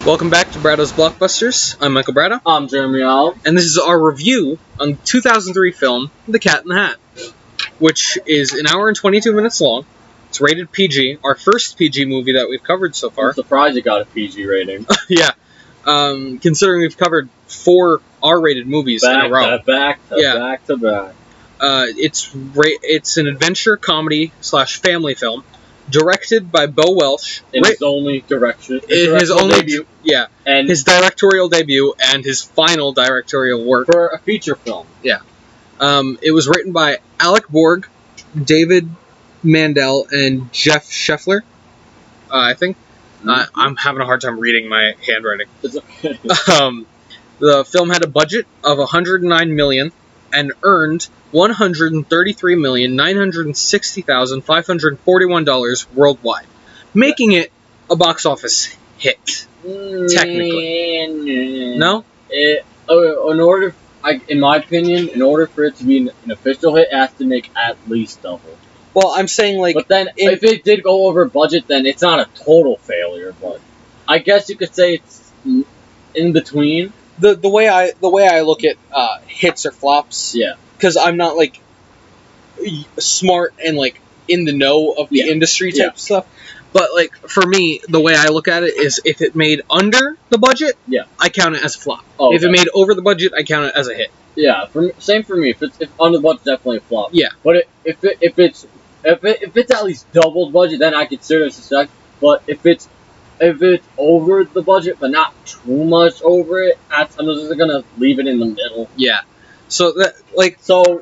Welcome back to Bradow's Blockbusters. I'm Michael Bradow. I'm Jeremy Al. And this is our review on the 2003 film, The Cat in the Hat, which is an hour and 22 minutes long. It's rated PG, our first PG movie that we've covered so far. I'm surprised it got a PG rating. Yeah. Considering we've covered 4 R-rated movies in a row. Back to back. It's an adventure comedy / family film. Directed by Bo Welch. In his only direction. His only debut. Yeah. And his directorial debut and his final directorial work. For a feature film. Yeah. It was written by Alec Borg, David Mandel, and Jeff Scheffler, I think. Mm-hmm. I'm having a hard time reading my handwriting. It's okay. The film had a budget of $109 million and earned $133,960,541 worldwide, making it a box office hit. Technically, no. In my opinion, in order for it to be an official hit, it has to make at least double. Well, I'm saying but then if it did go over budget, then it's not a total failure. But I guess you could say it's in between. The way I look at hits or flops. Yeah. Because I'm not smart and in the know of the industry type stuff. But for me, the way I look at it is if it made under the budget, I count it as a flop. Okay. If it made over the budget, I count it as a hit. Yeah, same for me. If under the budget, definitely a flop. Yeah. But if it's at least double the budget, then I consider it a success. But if it's over the budget, but not too much over it, I'm just gonna leave it in the middle. Yeah. So that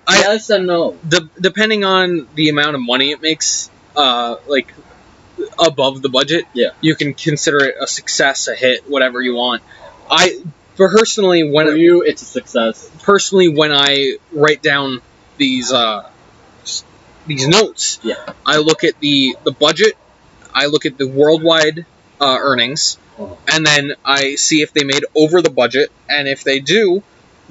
yes and no. Depending on the amount of money it makes, above the budget, you can consider it a success, a hit, whatever you want. For you, it's a success. Personally, when I write down these notes, I look at the budget, I look at the worldwide earnings, and then I see if they made over the budget, and if they do,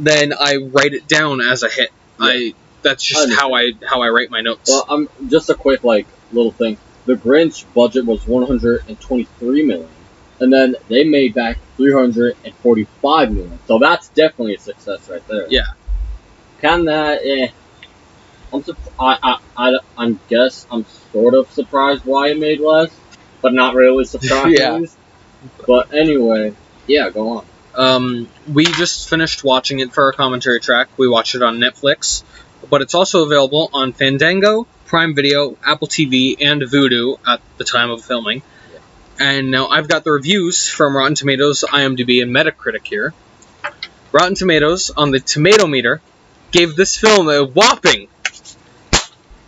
then I write it down as a hit. Yeah. That's just how I write my notes. Well, just a quick little thing. The Grinch budget was $123 million, and then they made back $345 million. So that's definitely a success right there. Yeah. I'm sort of surprised why it made less, but not really surprised. Yeah. But anyway, go on. We just finished watching it for our commentary track. We watched it on Netflix, but it's also available on Fandango, Prime Video, Apple TV, and Vudu at the time of filming. Yeah. And now I've got the reviews from Rotten Tomatoes, IMDb, and Metacritic here. Rotten Tomatoes, on the tomato meter, gave this film a whopping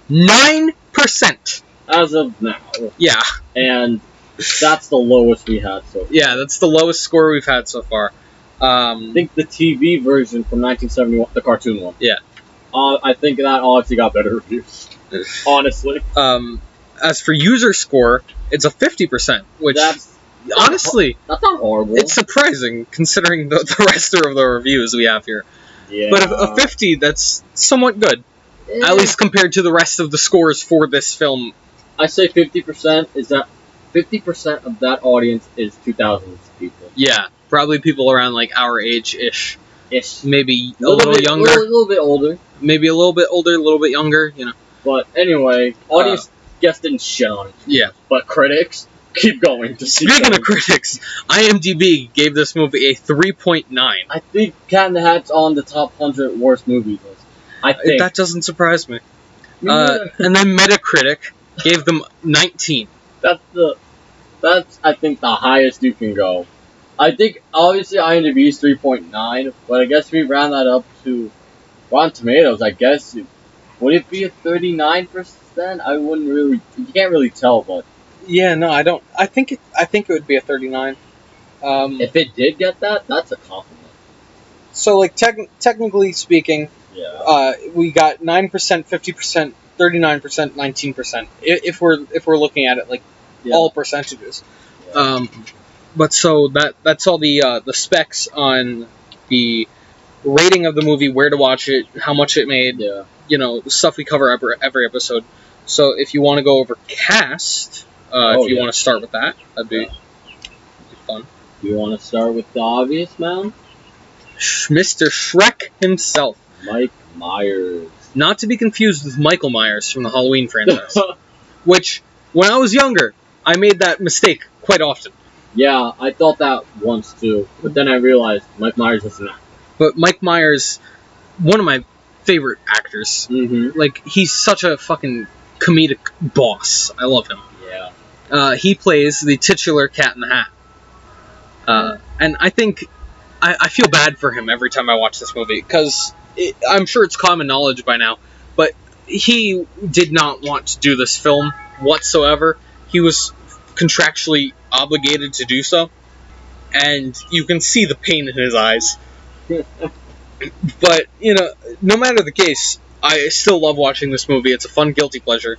9%. As of now. Yeah. And that's the lowest we had so far. Yeah, that's the lowest score we've had so far. I think the TV version from 1971, the cartoon one. Yeah. I think that obviously got better reviews. Honestly. As for user score, it's a 50%, which honestly, that's not horrible. It's surprising considering the rest of the reviews we have here. Yeah. But a 50, that's somewhat good. Yeah. At least compared to the rest of the scores for this film. I say 50% is that 50% of that audience is 2000s people. Yeah, probably people around our age-ish. Ish. Maybe a little younger. A little bit older. Maybe a little bit older, a little bit younger, But anyway, audience guests didn't shit on it. Yeah. But critics, keep going. Speaking of critics, IMDb gave this movie a 3.9. I think Cat in the Hat's on the top 100 worst movies list. I think. That doesn't surprise me. And then Metacritic gave them 19. That's I think the highest you can go. I think obviously IMDb is 3.9, but I guess we round that up to Rotten Tomatoes. I guess would it be a 39%? I wouldn't really. You can't really tell, but yeah, no, I don't. I think it would be a 39. If it did get that, that's a compliment. So technically speaking, we got 9%, 50%, 39%, 19%. If we're looking at it all percentages. Yeah. But so that's all the specs on the rating of the movie, where to watch it, how much it made, the stuff we cover every episode. So if you want to go over cast, if you want to start with that, that'd be fun. You want to start with the obvious, man? Mr. Shrek himself. Mike Myers. Not to be confused with Michael Myers from the Halloween franchise. Which, when I was younger, I made that mistake quite often. Yeah, I thought that once too, but then I realized Mike Myers is an actor. But Mike Myers, one of my favorite actors. Mm-hmm. Like, he's such a fucking comedic boss. I love him. Yeah. He plays the titular Cat in the Hat. And I think I feel bad for him every time I watch this movie, because I'm sure it's common knowledge by now, but he did not want to do this film whatsoever. He was contractually obligated to do so, and you can see the pain in his eyes. But, you know, no matter the case, I still love watching this movie. It's a fun guilty pleasure,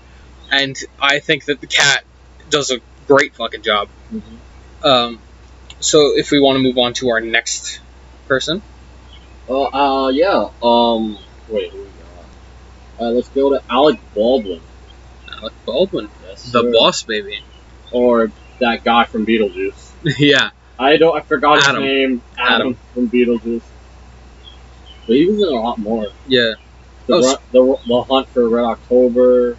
and I think that the cat does a great fucking job. Mm-hmm. So if we want to move on to our next person. Yeah. Wait, who we got? Let's go to Alec Baldwin. Alec Baldwin. Yes, the sir. boss baby. Or that guy from Beetlejuice. Yeah. I forgot Adam. his name. Adam. From Beetlejuice. But he was in a lot more. Yeah. The Hunt for Red October.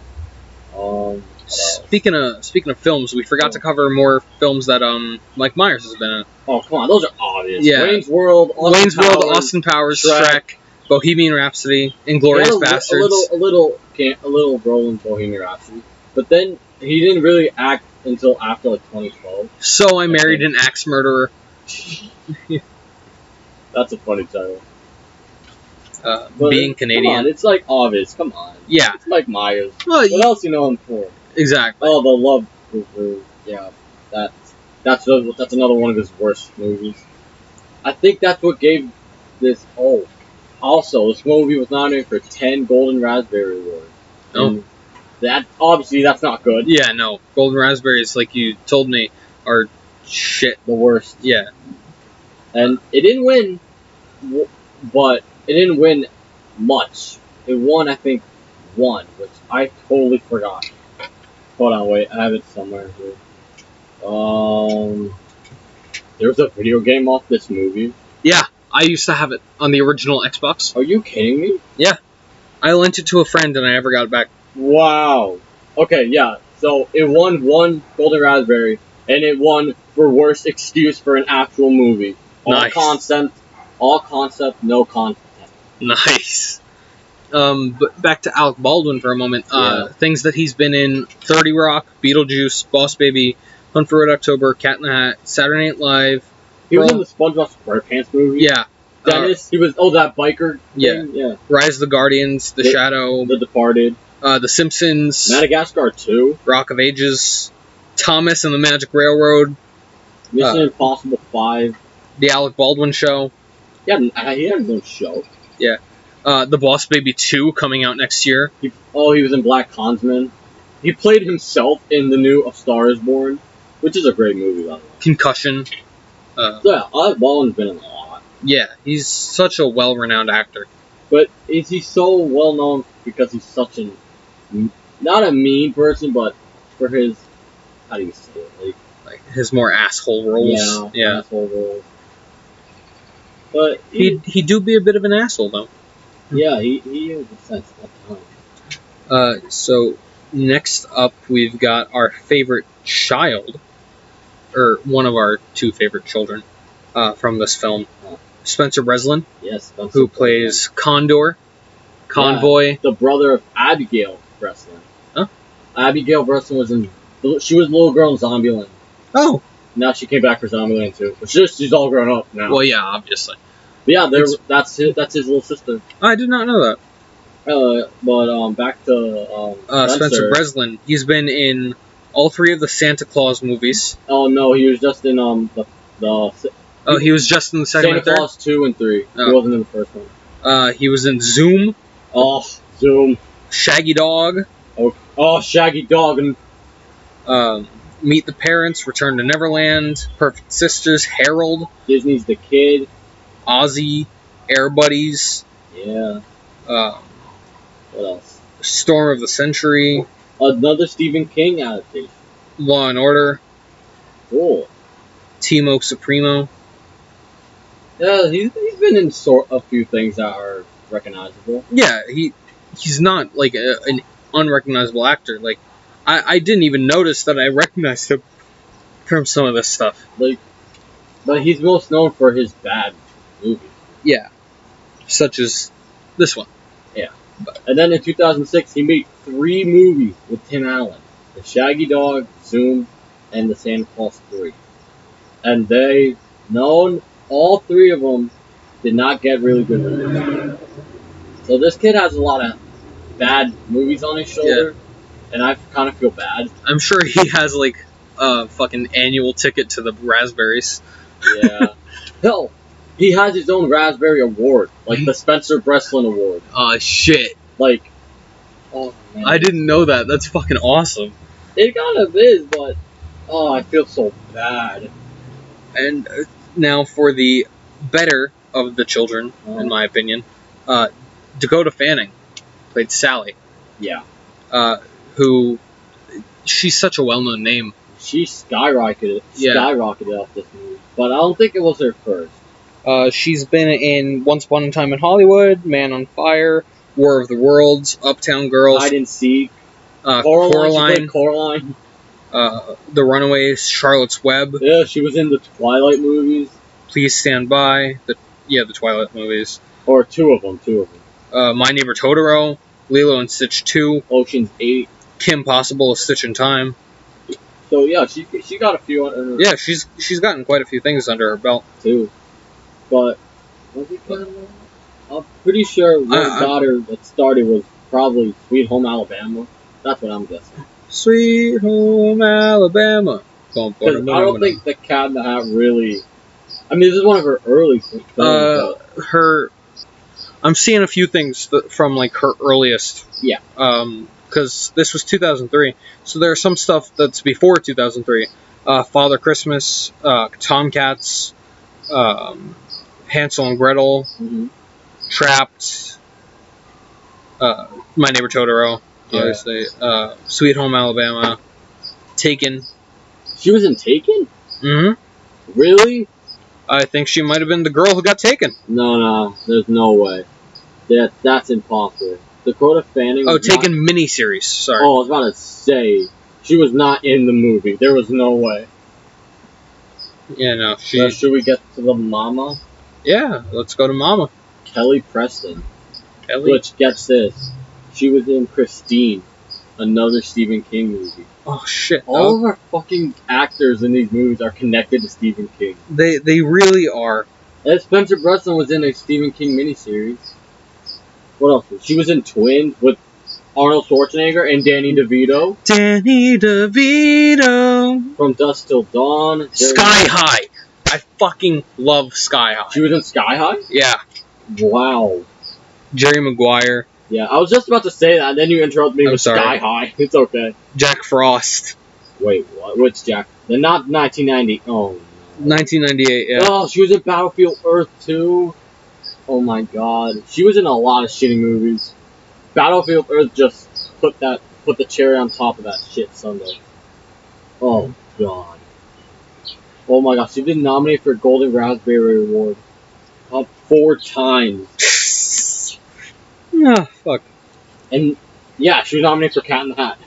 Speaking of films, we forgot to cover more films that Mike Myers has been in. Oh, come on, those are obvious. Yeah. Wayne's World, Austin Powers, Shrek, Bohemian Rhapsody, Inglourious Bastards. A little role in Bohemian Rhapsody, but then he didn't really act until after like 2012. So I Married an Axe Murderer. That's a funny title. Being Canadian. Come on, it's like obvious. Come on. Yeah. It's Mike Myers. Well, what else you know him for? Exactly. Oh, The Love Guru. Yeah, that's another one of his worst movies. I think that's what gave this. Oh, also, this movie was nominated for 10 Golden Raspberry Awards. Oh. That's not good. Yeah, no. Golden Raspberries, like you told me, are shit. The worst. Yeah. And it didn't win, but it didn't win much. It won, I think, one, which I totally forgot. Hold on, wait, I have it somewhere here. There's a video game off this movie. Yeah, I used to have it on the original Xbox. Are you kidding me? Yeah. I lent it to a friend and I never got it back. Wow. Okay, yeah. So it won one Golden Raspberry, and it won for worst excuse for an actual movie. Nice. All concept, no content. Nice. But back to Alec Baldwin for a moment. Yeah. Things that he's been in: 30 Rock, Beetlejuice, Boss Baby, Hunt for Red October, Cat in the Hat, Saturday Night Live. He was in the SpongeBob SquarePants movie. Yeah. Dennis. He was that biker. Yeah. Thing? Yeah. Rise of the Guardians, The Shadow, The Departed, The Simpsons, Madagascar 2, Rock of Ages, Thomas and the Magic Railroad, Mission Impossible 5, The Alec Baldwin Show. He had his own show. Yeah. The Boss Baby 2 coming out next year. He was in Black Klansman. He played himself in the new A Star Is Born, which is a great movie, by the way. Concussion. Yeah, Alec Baldwin's been in a lot. Yeah, he's such a well-renowned actor. But is he so well-known because he's such not a mean person, but for his, how do you say it? Like his more asshole roles. Yeah. Asshole roles. But he do be a bit of an asshole, though. Yeah, he is a sense at times. So next up, we've got our favorite child, or one of our two favorite children, from this film, Spencer Breslin. Yes, who plays Condor, Convoy, the brother of Abigail Breslin. Huh? Abigail Breslin she was a little girl in Zombieland. Oh. Now she came back for Zombieland too. But she's all grown up now. Well, yeah, obviously. But yeah, that's his little sister. I did not know that. But back to Spencer Breslin. He's been in all three of the Santa Claus movies. Oh no, he was just in he was just in the second Santa and third? Claus 2 and 3. Oh. He wasn't in the first one. He was in Zoom. Oh, Zoom. Shaggy Dog. Oh, Shaggy Dog. And Meet the Parents, Return to Neverland, Perfect Sisters, Harold. Disney's The Kid. Ozzy, Air Buddies. Yeah. What else? Storm of the Century. Another Stephen King adaptation. Law and Order. Cool. Timo Supremo. Yeah, he's been in a few things that are recognizable. Yeah, he's not like an unrecognizable actor. Like, I didn't even notice that I recognized him from some of this stuff. Like, but he's most known for his bad movies. Yeah, such as this one. Yeah. And then in 2006, he made 3 movies with Tim Allen: The Shaggy Dog, Zoom, and The Santa Claus 3. And all 3 of them did not get really good reviews. So this kid has a lot of bad movies on his shoulder, and I kind of feel bad. I'm sure he has like a fucking annual ticket to the Raspberries. Yeah. Hell, he has his own Raspberry Award, like the Spencer Breslin Award. Oh shit! Like, oh man, I didn't know that. That's fucking awesome. It kind of is, but I feel so bad. And now for the better of the children, in my opinion, Dakota Fanning played Sally. Yeah. Who, she's such a well-known name. She skyrocketed off this movie, but I don't think it was her first. She's been in Once Upon a Time in Hollywood, Man on Fire, War of the Worlds, Uptown Girls, Hide and Seek, Coraline, The Runaways, Charlotte's Web. Yeah, she was in the Twilight movies. Please Stand By, the Twilight movies. Or two of them. My Neighbor Totoro, Lilo and Stitch 2, Ocean's 8, Kim Possible, A Stitch in Time. So yeah, she got a few under her. Yeah, she's gotten quite a few things under her belt too. But I'm pretty sure what got her that started was probably Sweet Home Alabama. That's what I'm guessing. Sweet Home Alabama. I don't think the Cat in the Hat really. I mean, this is one of her early films. I'm seeing a few things from like her earliest. Yeah. Because this was 2003, so there's some stuff that's before 2003. Father Christmas, Tomcats, Hansel and Gretel, Trapped, My Neighbor Totoro, obviously, Sweet Home Alabama, Taken. She was in Taken? Mm-hmm. Really? I think she might have been the girl who got taken. No, there's no way. That's impossible. Dakota Fanning. Taken miniseries. Sorry. Oh, I was about to say she was not in the movie. There was no way. Yeah, no. Should we get to the mama? Yeah, let's go to Mama. Kelly Preston. Which, gets this, she was in Christine, another Stephen King movie. Oh shit! All of our fucking actors in these movies are connected to Stephen King. They really are. And Spencer Breslin was in a Stephen King miniseries. What else? She was in Twins with Arnold Schwarzenegger and Danny DeVito. Danny DeVito. From Dusk Till Dawn. Sky High. I fucking love Sky High. She was in Sky High? Yeah. Wow. Jerry Maguire. Yeah, I was just about to say that, and then you interrupted me with Sky High. It's okay. Jack Frost. Wait, what? Which Jack? They're not 1990. Oh, no. 1998, yeah. Oh, she was in Battlefield Earth 2. Oh my god. She was in a lot of shitty movies. Battlefield Earth just put the cherry on top of that shit Sunday. Oh god. Oh my gosh, she's been nominated for a Golden Raspberry Award. 4 times. Oh, fuck. And yeah, she was nominated for Cat in the Hat.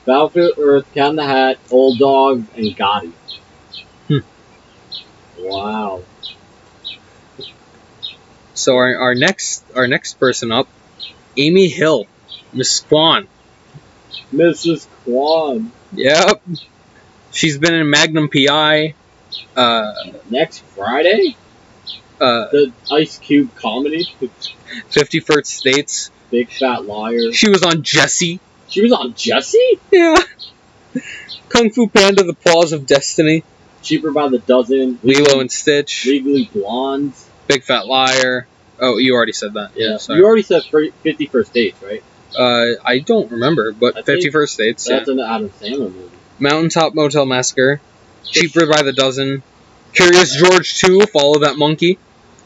Battlefield Earth, Cat in the Hat, Old Dog, and Gotti. Wow. So our next person up, Amy Hill, Miss Kwan. Mrs. Kwan. Yep. She's been in Magnum P.I. Next Friday? The Ice Cube comedy? 50 First States. Big Fat Liar. She was on Jessie. She was on Jessie? Yeah. Kung Fu Panda, The Paws of Destiny. Cheaper by the Dozen. Lilo and Stitch. Legally Blonde. Big Fat Liar. Oh, you already said that. Yeah. Sorry. You already said 50 First Dates, right? I don't remember, but 50 First Dates. That's an Adam Sandler movie. Mountaintop Motel Massacre. Cheaper by the Dozen. Curious George 2, Follow That Monkey.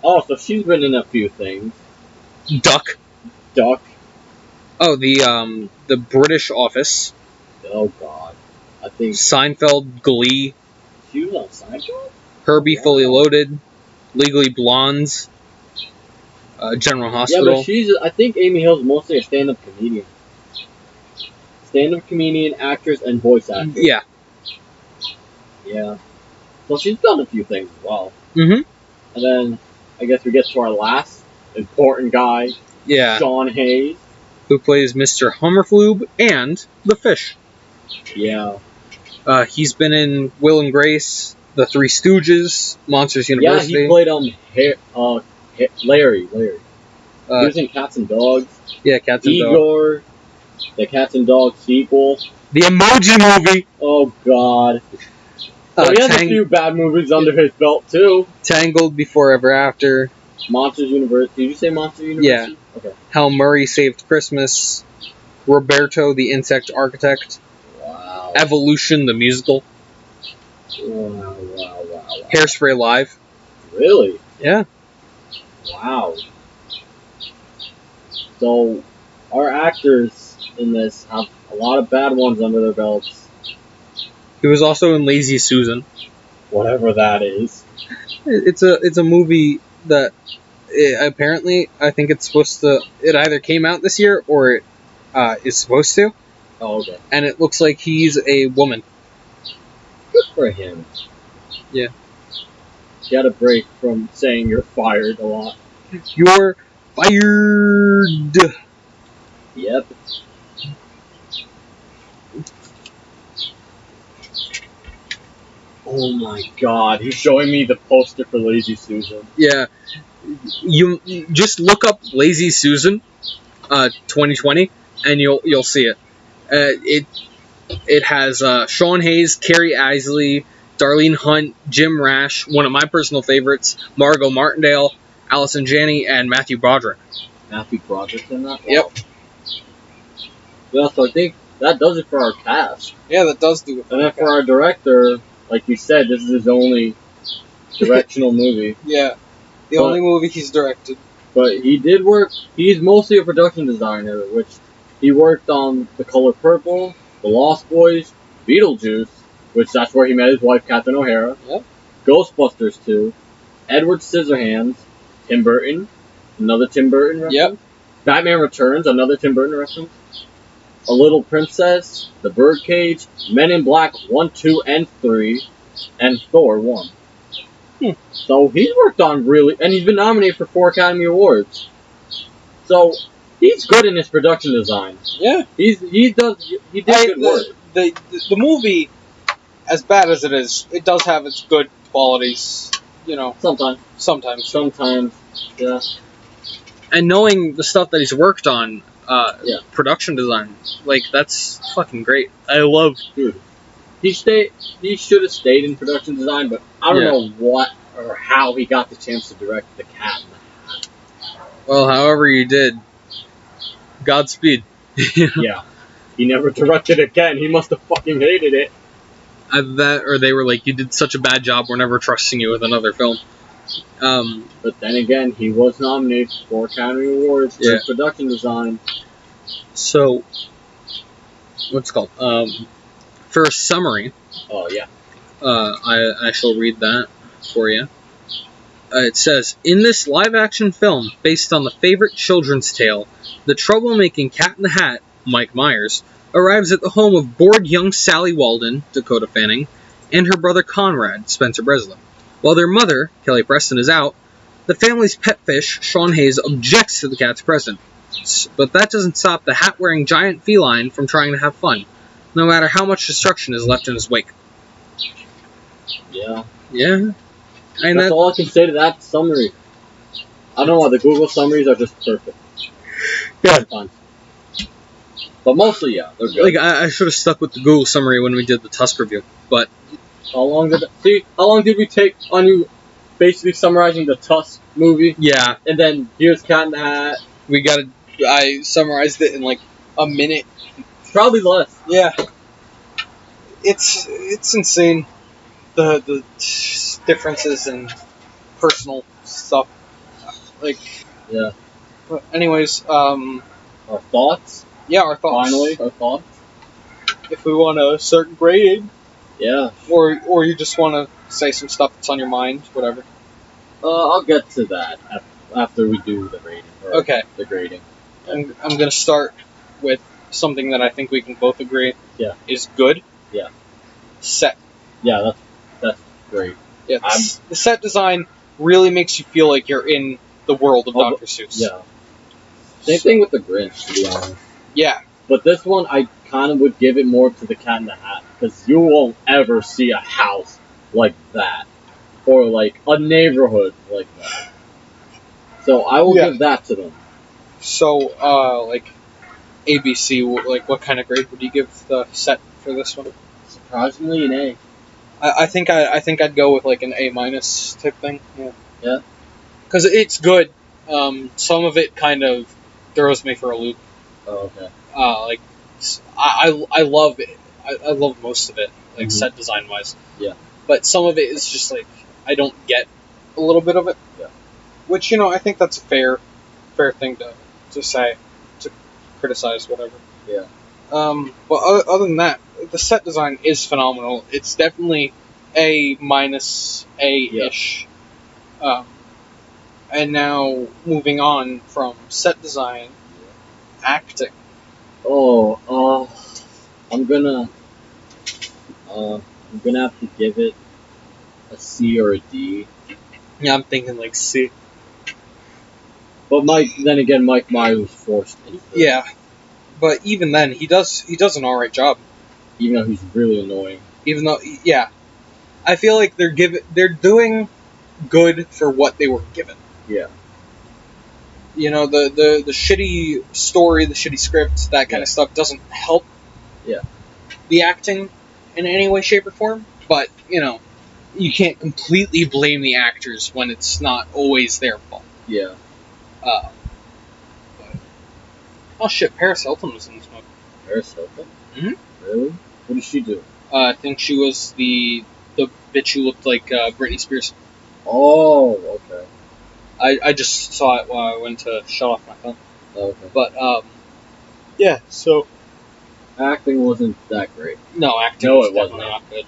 Oh, so she's been in a few things. Duck. Oh, the British Office. Oh god. I think Seinfeld, Glee. She was on Seinfeld? Herbie Fully Loaded, Legally Blondes, General Hospital. Yeah, but I think Amy Hill's mostly a stand-up comedian. Stand-up comedian, actress, and voice actor. Yeah. Yeah. So she's done a few things as well. Mm-hmm. And then, I guess we get to our last important guy. Yeah. Sean Hayes. Who plays Mr. Hummerflube and the Fish. Yeah. He's been in Will and Grace, The Three Stooges, Monsters University. Yeah, he played Larry. He was in Cats and Dogs. Yeah, Cats and Dogs. Igor, the Cats and Dogs sequel. The Emoji Movie. Oh, God. So he has a few bad movies under his belt, too. Tangled, Before Ever After. Monsters University. Did you say Monsters University? Yeah. Okay. How Murray Saved Christmas. Roberto, the Insect Architect. Wow. Evolution, the musical. Wow. Hairspray Live. Really? Yeah. Wow. So, our actors in this have a lot of bad ones under their belts. He was also in Lazy Susan. Whatever that is. It's a movie that apparently I think it's supposed to. It either came out this year or it is supposed to. Oh, okay. And it looks like he's a woman. Good for him. Yeah. He had a break from saying you're fired a lot. You're fired. Yep. Oh my God! He's showing me the poster for Lazy Susan. Yeah. You just look up Lazy Susan, 2020, and you'll see it. It has Sean Hayes, Carrie Isley, Darlene Hunt, Jim Rash, one of my personal favorites, Margot Martindale, Allison Janney, and Matthew Broderick. Matthew Broderick's in that? Wow. Yep. Yeah, so I think that does it for our cast. Yeah, that does do it. And then for our director, like you said, this is his only directional movie. Yeah. The only movie he's directed. But he did work, he's mostly a production designer, which he worked on The Color Purple, The Lost Boys, Beetlejuice, which that's where he met his wife, Catherine O'Hara, Yep. Ghostbusters 2, Edward Scissorhands, Tim Burton, another Tim Burton reference, Yep. Batman Returns, another Tim Burton reference, A Little Princess, The Birdcage, Men in Black 1, 2, and 3, and Thor 1. So he's worked on and he's been nominated for 4 Academy Awards. So he's good in his production design. Yeah. He did good work. The movie, as bad as it is, it does have its good qualities. You know. Sometimes. Yeah. And knowing the stuff that he's worked on, production design, like, that's fucking great. I love. Dude. He should have stayed in production design, but I don't know what or how he got the chance to direct The Cat in the Hat. Well, however you did, Godspeed. Yeah. He never directed again. He must have fucking hated it. Or they were like, you did such a bad job, we're never trusting you with another film. But then again, he was nominated for Academy Awards for his production design. So, what's it called? For a summary. Oh, yeah. I shall read that for you. It says, in this live-action film, based on the favorite children's tale, the troublemaking Cat in the Hat, Mike Myers, arrives at the home of bored young Sally Walden, Dakota Fanning, and her brother Conrad, Spencer Breslin. While their mother, Kelly Preston, is out, the family's pet fish, Sean Hayes, objects to the cat's presence. But that doesn't stop the hat-wearing giant feline from trying to have fun, no matter how much destruction is left in his wake. Yeah. Yeah. And that's all I can say to that summary. I don't know why the Google summaries are just perfect. Yeah. But mostly, yeah, they're good. Like, I should have stuck with the Google summary when we did the Tusk review, but... How long did we take on you basically summarizing the Tusk movie? Yeah. And then here's Cat in the Hat. I summarized it in like a minute. Probably less. Yeah. It's insane. The differences in personal stuff. Like, yeah. But anyways, our thoughts? Yeah, our thoughts. Finally, our thoughts. If we want a certain grading. Yeah. Or you just want to say some stuff that's on your mind, whatever. I'll get to that after we do the rating. Okay. The grading. I'm gonna start with something that I think we can both agree. Yeah. Is good. Yeah. Set. Yeah, that's great. Yeah. The set design really makes you feel like you're in the world of Dr. Seuss. Yeah. Same thing with the Grinch, to be honest. Yeah. But this one, I kind of would give it more to the Cat in the Hat, because you won't ever see a house like that, or like a neighborhood like that. So I will give that to them. So, like, ABC, like, what kind of grade would you give the set for this one? Surprisingly, an A. I think I'd go with like an A- type thing. Yeah. Yeah. Because it's good. Some of it kind of throws me for a loop. Oh, okay. Like, I love it. I love most of it, like set design wise. Yeah. But some of it is just like I don't get a little bit of it. Yeah. Which I think that's a fair thing to say, to criticize, whatever. Yeah. But other than that, the set design is phenomenal. It's definitely A-, A-ish. And now moving on from set design, acting. I'm gonna have to give it a C or a D. Yeah, I'm thinking like C. But Mike Myers was forced into it. Yeah, but even then, he does an all right job. Even though he's really annoying. Even though, yeah, I feel like they're doing good for what they were given. Yeah. The shitty story, the shitty script, that kind of stuff doesn't help. Yeah. The acting in any way, shape, or form. But you can't completely blame the actors when it's not always their fault. Yeah. Oh shit, Paris Hilton was in this movie. Paris Hilton? Mm-hmm. Really? What did she do? I think she was the bitch who looked like Britney Spears. Oh, okay. I just saw it while I went to shut off my phone. Oh, okay. But yeah. So acting wasn't that great. No, acting was definitely not good.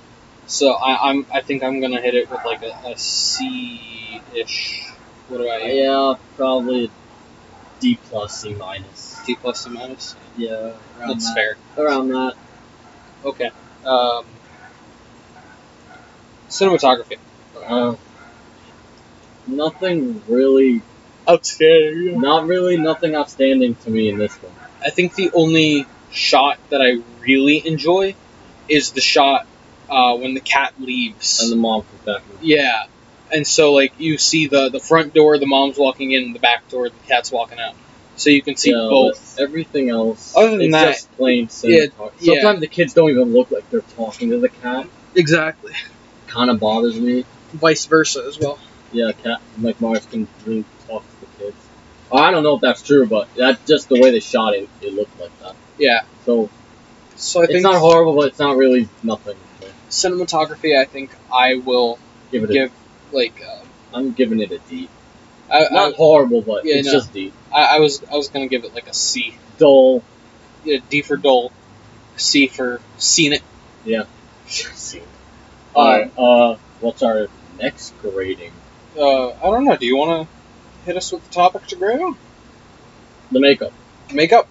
So I think I'm gonna hit it with like a C-ish. What do I? Yeah, probably D+, C-. D+, C-? Yeah, that's fair. Around that. Okay. Cinematography. Nothing really outstanding. Not really nothing outstanding to me in this one. I think the only shot that I really enjoy is the shot when the cat leaves. And the mom comes back. Yeah. And so, like, you see the front door, the mom's walking in, and the back door, the cat's walking out. So you can see both. Everything else, other than that, just plain cinematography. Sometimes the kids don't even look like they're talking to the cat. Exactly. Kind of bothers me. Vice versa as well. Yeah, Mike Myers can really talk to the kids. I don't know if that's true, but that's just the way they shot it. It looked like that. Yeah. So I think it's not horrible, but it's not really nothing. Cinematography, I think I will give I'm giving it a D. Not horrible, but it's just D. I was gonna give it like a C. Dull. Yeah, D for dull. C for seen it. Yeah. Seen it. Alright, what's our next grading? I don't know. Do you want to hit us with the topic to grade on? The makeup. Makeup,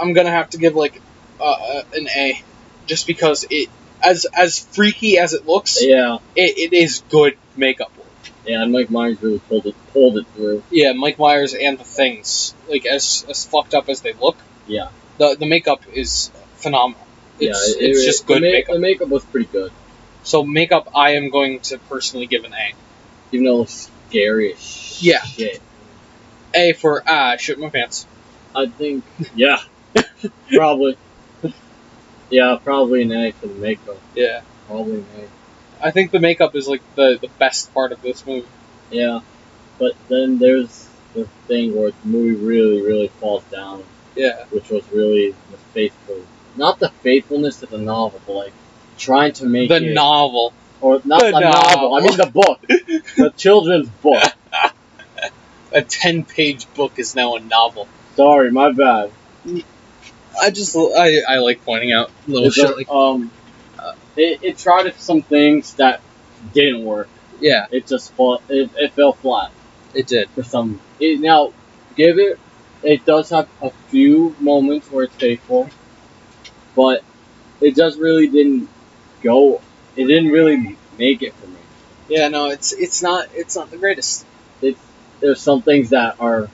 I'm gonna have to give like an A, just because it, as freaky as it looks, it is good makeup work. Yeah, and Mike Myers really pulled it through. Yeah, Mike Myers and the things, like as fucked up as they look. Yeah, the makeup is phenomenal. It's just good makeup. The makeup was pretty good. So makeup, I am going to personally give an A. Even though it's scary as shit. A for I shit my pants. I think probably. Yeah, probably an A for the makeup. Yeah. Probably an A. I think the makeup is like the best part of this movie. Yeah. But then there's the thing where the movie really, really falls down. Yeah. Which was really the faithful. Not the faithfulness to the novel, but like trying to make the novel. Or not the novel. I mean the book. The children's book. A 10-page book is now a novel. Sorry, my bad. I like pointing out little shit like it tried some things that didn't work. Yeah, It just it fell flat it did. for some. Now, give it. It does have a few moments where it's faithful, but it just really didn't go. It didn't really make it for me. Yeah, no, it's not the greatest. There's some things that are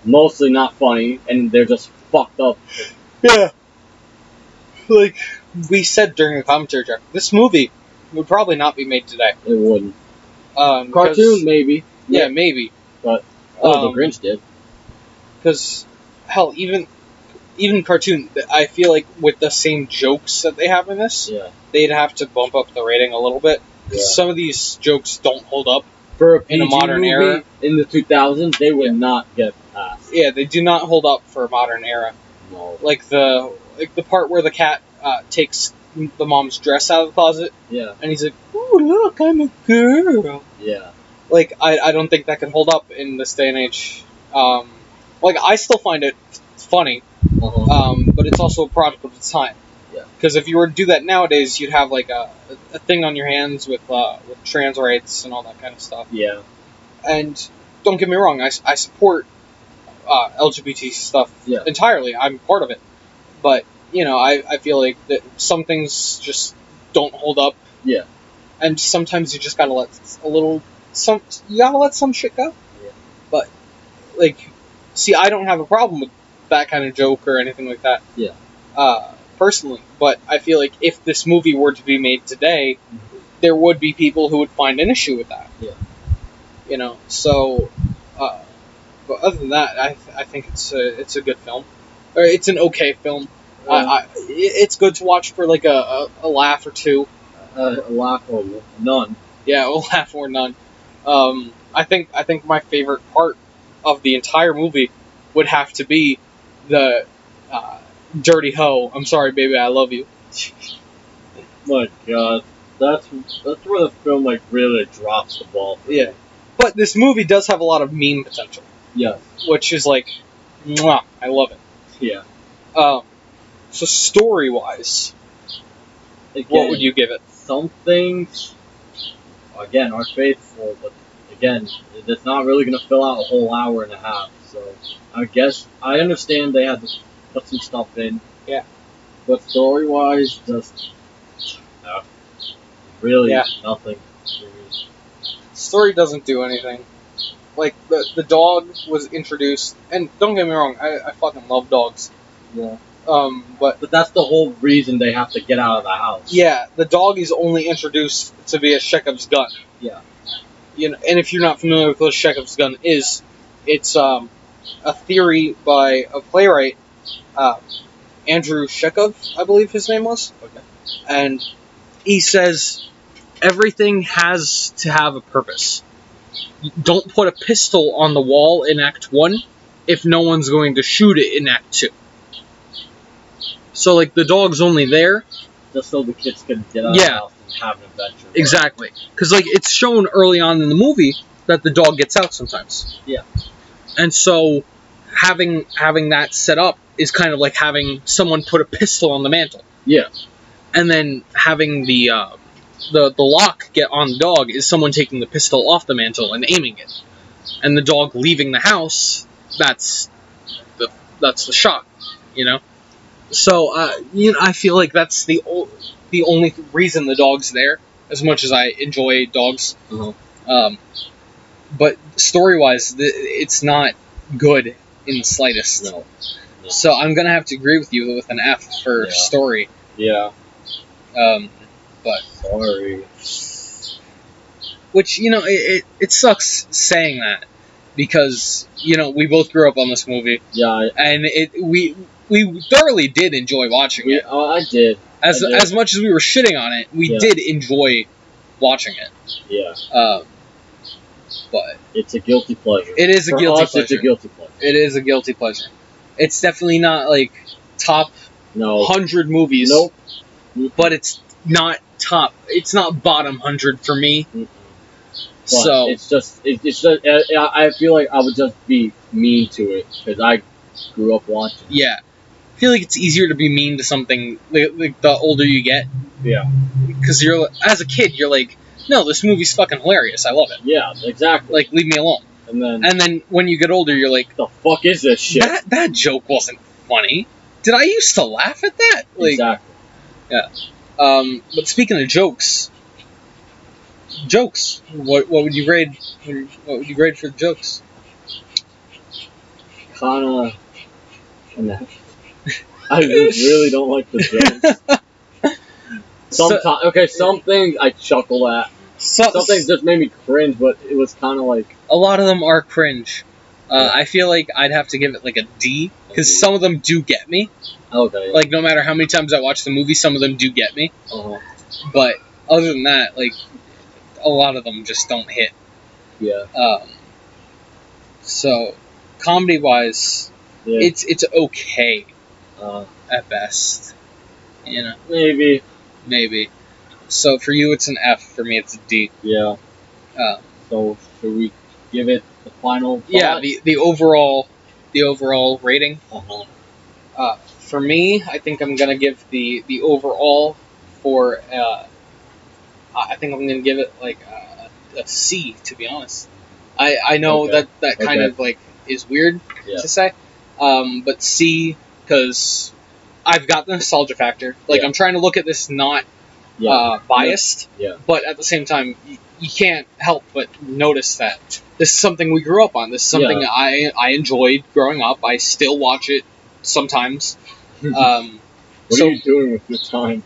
mostly not funny, and they're just fucked up. Yeah. Like we said during the commentary track, this movie would probably not be made today. It wouldn't. 'Cause- Cartoon, maybe. Yeah, maybe. But the Grinch did. Because hell, even cartoon, I feel like with the same jokes that they have in this, Yeah. they'd have to bump up the rating a little bit. Yeah. Some of these jokes don't hold up. For a in a PG modern movie, era. in the 2000s, they would not get passed. Yeah, they do not hold up for a modern era. No. Like the part where the cat takes the mom's dress out of the closet, Yeah. and he's like, "Ooh, look, I'm a girl." Yeah. Like, I don't think that can hold up in this day and age. Like, I still find it funny, but it's also a product of its time. Yeah. Because if you were to do that nowadays, you'd have like a thing on your hands with trans rights and all that kind of stuff. Yeah. And don't get me wrong, I support LGBT stuff entirely. I'm part of it. But, you know, I feel like that some things just don't hold up. Yeah. And sometimes you just gotta let you gotta let some shit go. Yeah. But, like, see, I don't have a problem with that kind of joke or anything like that. Yeah. Personally. But I feel like if this movie were to be made today, there would be people who would find an issue with that. Yeah. You know, so, but other than that, I think it's a good film. Or it's an okay film. It's good to watch for like a laugh or two. A laugh or none. Yeah, a laugh or none. I think my favorite part of the entire movie would have to be the dirty hoe. I'm sorry, baby, I love you. My God, that's where the film like really drops the ball. Yeah, but this movie does have a lot of meme potential. Yes. Which is like, mwah, I love it. Yeah. So story-wise, what would you give it? Some things, again, are faithful, but again, it's not really going to fill out a whole hour and a half. So I guess I understand they had to put some stuff in. Yeah. But story-wise, just really nothing. Story doesn't do anything. Like, the dog was introduced, and don't get me wrong, I fucking love dogs. Yeah. But that's the whole reason they have to get out of the house. Yeah, the dog is only introduced to be a Chekhov's gun. Yeah. You know, and if you're not familiar with what a Chekhov's gun is, it's a theory by a playwright, Andrew Chekhov, I believe his name was. Okay. And he says everything has to have a purpose. Don't put a pistol on the wall in Act 1 if no one's going to shoot it in Act 2. So, like, the dog's only there just so the kids can get out of the house and have an adventure. Exactly. Because, like, it's shown early on in the movie that the dog gets out sometimes. Yeah. And so, having that set up is kind of like having someone put a pistol on the mantle. Yeah. And then having the lock get on the dog is someone taking the pistol off the mantle and aiming it. And the dog leaving the house, that's the shot, you know? So, I feel like that's the only reason the dog's there, as much as I enjoy dogs. Uh-huh. But story-wise, it's not good in the slightest. No. So I'm going to have to agree with you with an F for story. Yeah. But sorry. Which, it sucks saying that, because, we both grew up on this movie. Yeah. And we thoroughly did enjoy watching it. I did. As much as we were shitting on it, we did enjoy watching it. Yeah. But it's a guilty pleasure. It is a guilty pleasure. It's a guilty pleasure. It is a guilty pleasure. It's definitely not like top 100 movies. Nope. But it's not top. It's not bottom 100 for me. But so it's just. I feel like I would just be mean to it because I grew up watching. Yeah. I feel like it's easier to be mean to something like the older you get. Yeah. Because as a kid, you're like, no, this movie's fucking hilarious. I love it. Yeah, exactly. Like, leave me alone. And then when you get older, you're like, the fuck is this shit? That joke wasn't funny. Did I used to laugh at that? Like, exactly. Yeah. But speaking of jokes, what would you grade? What would you grade for jokes? Kinda. I really don't like the jokes. Sometimes, some things I chuckle at. Some things just made me cringe, but it was kind of like... A lot of them are cringe. I feel like I'd have to give it like a D, because some of them do get me. Okay. Like, no matter how many times I watch the movie, some of them do get me. Uh-huh. But other than that, like, a lot of them just don't hit. Yeah. So, comedy-wise, it's okay at best. You know? Maybe. So for you, it's an F. For me, it's a D. Yeah. So should we give it the final thought? Yeah, the overall rating. Uh-huh. For me, I think I'm gonna give the overall for I think I'm gonna give it like a C, to be honest. I know that kind of like is weird to say, but C, because I've got the nostalgia factor. Like, I'm trying to look at this not biased, but at the same time, you can't help but notice that this is something we grew up on. This is something I enjoyed growing up. I still watch it sometimes. What are you doing with your time?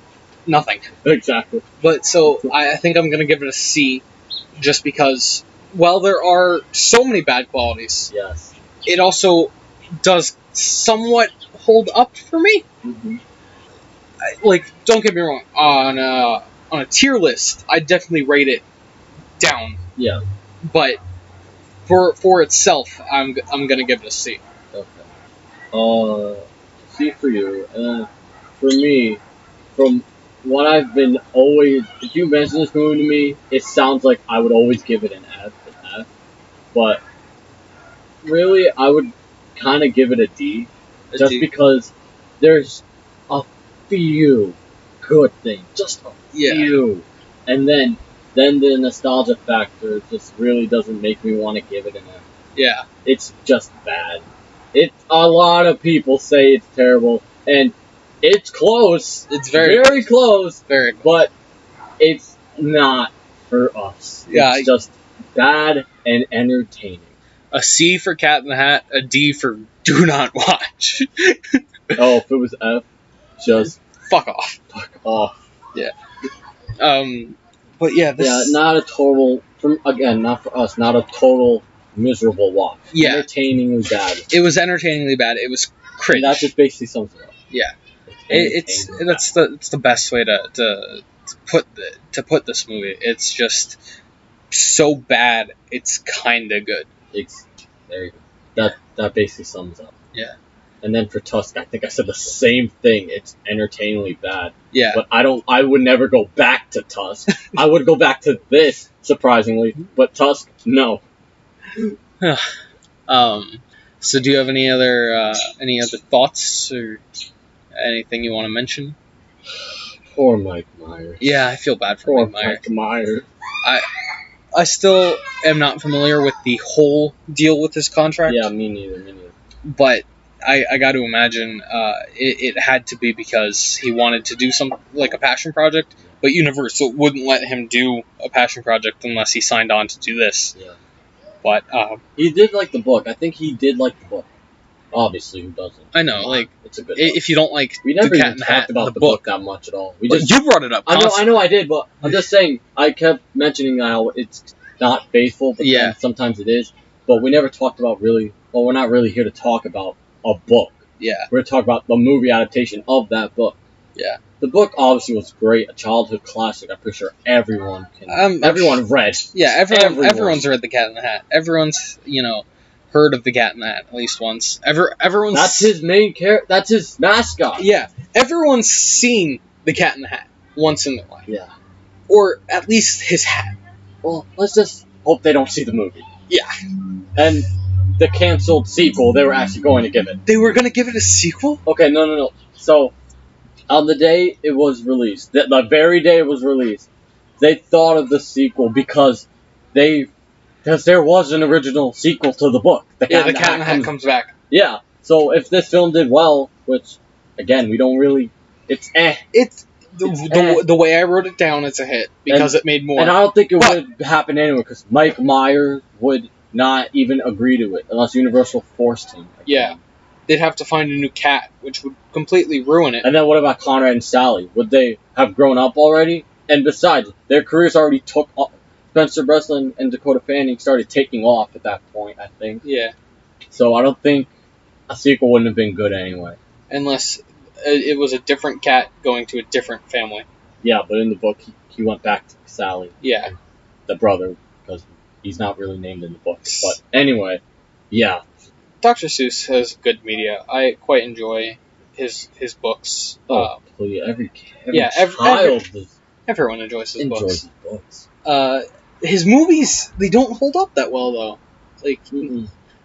Nothing. Exactly. But so I think I'm going to give it a C, just because, while there are so many bad qualities, it also does somewhat hold up for me. Mm-hmm. Like, don't get me wrong, on a tier list, I definitely rate it down. Yeah. But for itself, I'm gonna give it a C. Okay. C for you, and for me, from what I've been always, if you mention this movie to me, it sounds like I would always give it an F. But really, I would kind of give it a D, because there's a few good things, just a few, and then the nostalgia factor just really doesn't make me want to give it an F. Yeah, it's just bad. A lot of people say it's terrible, and it's close. It's very close. Very close. But it's not for us. Yeah, it's just bad and entertaining. A C for Cat in the Hat, a D for do not watch. Oh, if it was F, just fuck off. Fuck off. Yeah. But yeah, not a total. Not for us. Not a total miserable watch. Yeah. Entertainingly bad. It was entertainingly bad. It was cringe. And that just basically sums it up. Yeah. It's the best way to put this movie. It's just so bad. It's kind of good. There you go. That basically sums up. Yeah. And then for Tusk, I think I said the same thing. It's entertainingly bad. Yeah. But I would never go back to Tusk. I would go back to this, surprisingly. But Tusk, no. So do you have any other thoughts or anything you want to mention? Poor Mike Myers. Yeah, I feel bad for Mike Myers. I still am not familiar with the whole deal with his contract. Yeah, me neither. But I got to imagine it had to be because he wanted to do something like a passion project, but Universal wouldn't let him do a passion project unless he signed on to do this. Yeah. But he did like the book. I think he did like the book. Obviously, who doesn't? I know, like, it's a good book. If you don't like we never the Cat even in the Hat, talked about the book that much at all. You brought it up. I know I did, but I'm just saying. I kept mentioning how it's not faithful, but then sometimes it is. But we never talked about really. Well, we're not really here to talk about a book. Yeah. We're to talk about the movie adaptation of that book. Yeah. The book obviously was great, a childhood classic. I'm pretty sure everyone read. Yeah, everyone's read the Cat in the Hat. Everyone's heard of the Cat in the Hat at least once. Everyone's. That's his main character. That's his mascot. Yeah, everyone's seen the Cat in the Hat once in their life. Yeah. Or at least his hat. Well, let's just hope they don't see the movie. Yeah. And the canceled sequel, they were actually going to give it. They were going to give it a sequel? Okay, no. So, on the day it was released, the very day it was released, they thought of the sequel because there was an original sequel to the book. The Cat in the Hat comes back. Yeah. So if this film did well, which again we don't really, it's the way I wrote it down, it's a hit because it made more. And I don't think it would happen anyway because Mike Myers would not even agree to it unless Universal forced him. Yeah. They'd have to find a new cat, which would completely ruin it. And then what about Conrad and Sally? Would they have grown up already? And besides, their careers already took off. Spencer Breslin and Dakota Fanning started taking off at that point, I think. Yeah. So I don't think a sequel wouldn't have been good anyway. Unless it was a different cat going to a different family. Yeah, but in the book, he went back to Sally. Yeah. The brother, because he's not really named in the book. But anyway, yeah. Dr. Seuss has good media. I quite enjoy his books. Every child everyone enjoys his books. His movies, they don't hold up that well, though. Like,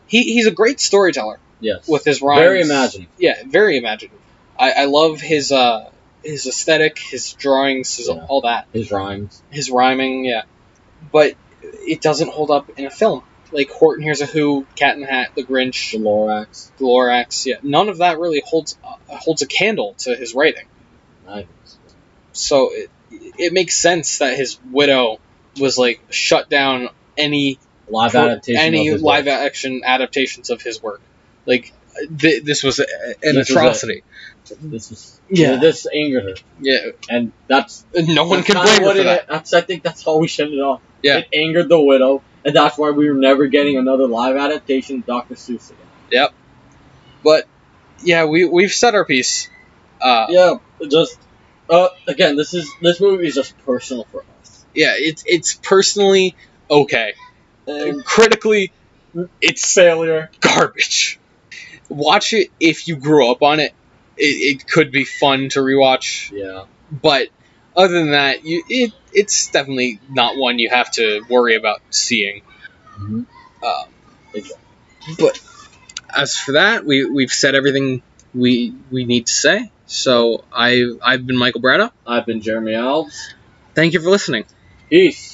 he's a great storyteller. Yes. With his rhymes. Very imaginative. Yeah, very imaginative. I love his aesthetic, his drawings, all that. His rhymes. His rhyming, yeah. But it doesn't hold up in a film. Like Horton Hears a Who, Cat in the Hat, The Grinch, The Lorax, yeah. None of that really holds a candle to his writing. Nice. So it makes sense that his widow was like shut down any live action adaptations of his work. Like this was an atrocity. This angered her. Yeah, and that's no one can blame her for that. I think that's all we should know. Yeah, it angered the widow, and that's why we were never getting another live adaptation of Dr. Seuss again. Yep. But yeah, we've said our piece. Again, this movie is just personal for us. Yeah, it's personally okay. Critically, it's failure, garbage. Watch it if you grew up on it. It could be fun to rewatch. Yeah. But other than that, it's definitely not one you have to worry about seeing. Mm-hmm. But as for that, we've said everything we need to say. So I've been Michael Bradow. I've been Jeremy Alves. Thank you for listening. Peace.